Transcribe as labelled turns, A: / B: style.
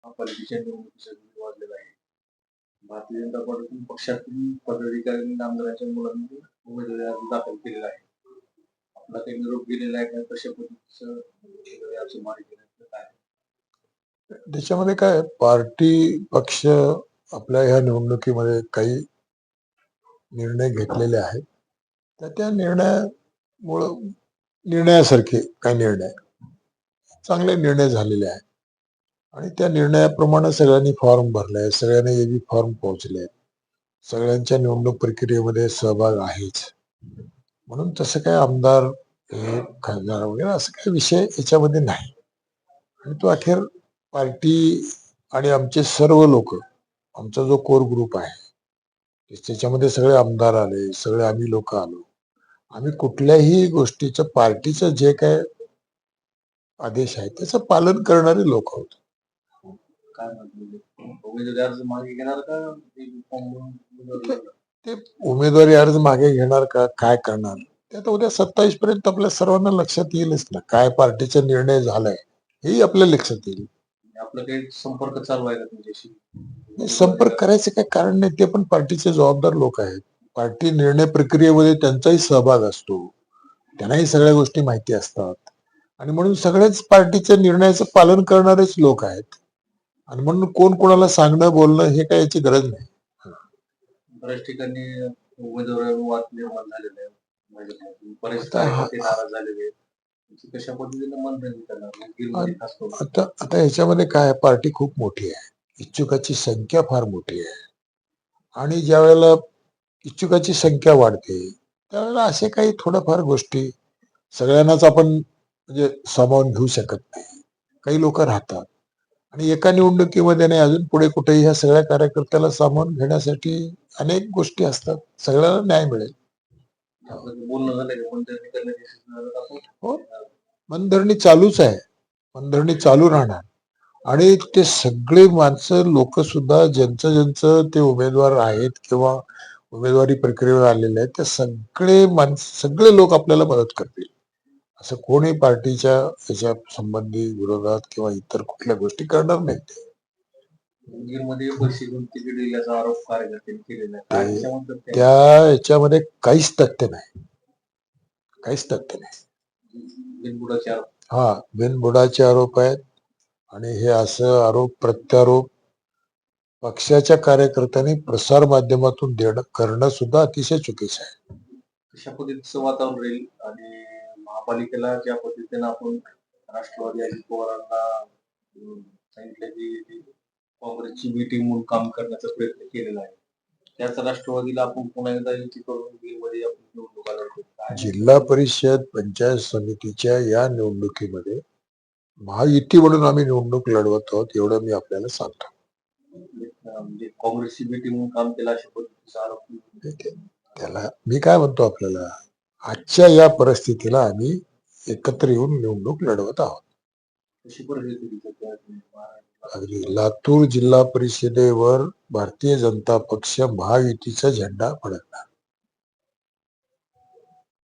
A: महापालिकेच्या निवडणुकीचा वेग वाढलेला आहे. भारतीय जनता पार्टी पक्षातील पदाधिकारी आणि आमदारांच्या मुलांनी उमेदवारी अर्ज दाखल केलेला आहे. आपला काही निरोप गेलेला आहे का? कशा पद्धतीचं उमेदवारी अर्ज मागे घेण्याचं काय?
B: त्याच्यामध्ये काय पार्टी पक्ष आपल्या ह्या निवडणुकीमध्ये काही निर्णय घेतलेले आहेत. तर त्या निर्णयासारखे काही निर्णय चांगले निर्णय झालेले आहेत आणि त्या निर्णयाप्रमाणे सगळ्यांनी फॉर्म भरले, सगळ्यांनी एबी फॉर्म पोहोचले, सगळ्यांच्या निवडणूक प्रक्रियेमध्ये सहभाग आहेच. म्हणून तसं काय आमदार हे खासदार वगैरे असं काही विषय याच्यामध्ये नाही. आणि तो अखेर पार्टी आणि आमचे सर्व लोक, आमचा जो कोर ग्रुप आहे त्याच्यामध्ये सगळे आमदार आले, सगळे आम्ही लोक आलो. आम्ही कुठल्याही गोष्टीचं पार्टीचं जे काय आदेश आहे त्याचं पालन करणारे लोक आहोत.
A: काय म्हणतो उमेदवारी अर्ज मागे घेणार का?
B: ते उमेदवारी अर्ज मागे घेणार का, काय करणार, ते आता उद्या 27 पर्यंत आपल्या सर्वांना लक्षात येईलच ना. काय पार्टीचा निर्णय झालाय हेही आपल्या लक्षात येईल.
A: आपलं काही संपर्क चालू आहे का तुमच्याशी?
B: संपर्क करायचं काही कारण नाही. ते पण पार्टीचे जबाबदार लोक आहेत. पार्टी निर्णय प्रक्रियेमध्ये त्यांचाही सहभाग असतो, त्यांनाही सगळ्या गोष्टी माहिती असतात आणि म्हणून सगळेच पार्टीच्या निर्णयाचं पालन करणारेच लोक आहेत. आणि म्हणून कोण कोणाला सांगणं बोलणं हे काय याची गरज नाही.
A: बऱ्याच ठिकाणी उमेदवारांवर वाद निर्माण झालेला आहे. बरेच कार्यकर्ते नाराज झालेले आहेत. कशा पद्धतीने मनधरणी करणार?
B: आता ह्याच्यामध्ये काय, पार्टी खूप मोठी आहे, इच्छुकाची संख्या फार मोठी आहे आणि ज्या वेळेला इच्छुकाची संख्या वाढते त्यावेळेला असे काही थोड्याफार गोष्टी सगळ्यांनाच आपण म्हणजे सामावून घेऊ शकत नाही. काही लोक राहतात आणि एका निवडणुकीमध्ये नाही, अजून पुढे कुठेही ह्या सगळ्या कार्यकर्त्याला सामावून घेण्यासाठी अनेक गोष्टी असतात. सगळ्यांना न्याय मिळेल. हो, मनधरणी चालूच आहे, मनधरणी चालू राहणार. आणि ते सगळे माणसं लोक सुद्धा ज्यांचं ज्यांचं ते उमेदवार आहेत किंवा उमेदवारी प्रक्रियेवर आलेले आहेत, ते सगळे लोक आपल्याला मदत करतील. असं कोणी पार्टीच्या याच्या संबंधी विरोधात किंवा इतर कुठल्या गोष्टी करणार नाहीत. त्या याच्यामध्ये काहीच तथ्य नाही, काहीच तथ्य नाही. हा, बिनबुडाचे आरोप आहेत आणि हे असं आरोप प्रत्यारोप पक्षाच्या कार्यकर्त्यांनी प्रसार माध्यमातून करणं सुद्धा अतिशय चुकीचं आहे.
A: कशा पद्धतीचं वातावरण राहील आणि महापालिकेला ज्या पद्धतीने आपण राष्ट्रवादी अजित पवारांना सांगितलं की काँग्रेसची मीटिंग म्हणून काम करण्याचा प्रयत्न केलेला आहे, त्याच राष्ट्रवादीला आपण पुन्हा एकदा युती करून बीडमध्ये आपण निवडणुका लढवतो.
B: जिल्हा परिषद पंचायत समितीच्या या निवडणुकीमध्ये महायुती म्हणून आम्ही निवडणूक लढवत आहोत, एवढं मी आपल्याला सांगतो.
A: म्हणजे काँग्रेसची मीटिंग म्हणून काम केलं अशा पद्धतीचा आरोप
B: त्याला मी काय म्हणतो, आपल्याला आजच्या या परिस्थितीला आम्ही एकत्र येऊन निवडणूक लढवत आहोत. अगदी लातूर जिल्हा परिषदेवर भारतीय जनता पक्ष महायुतीचा झेंडा फडकणार.